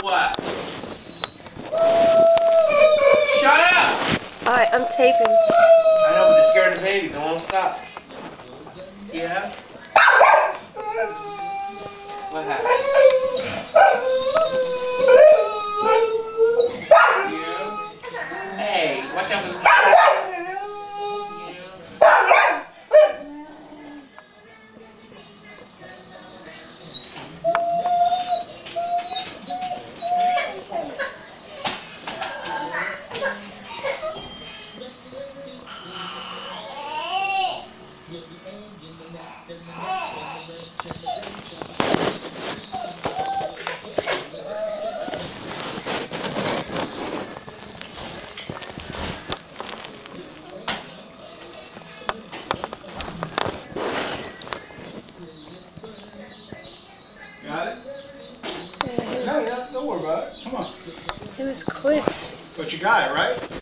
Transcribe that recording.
What? Shut up! Alright, I'm taping. I know, but they're scaring the baby. They won't stop. Yeah? What happened? Yeah? Hey, watch out for the... Got it? Yeah, Yeah, don't worry about it. Come on. it was quick. But you got it, right?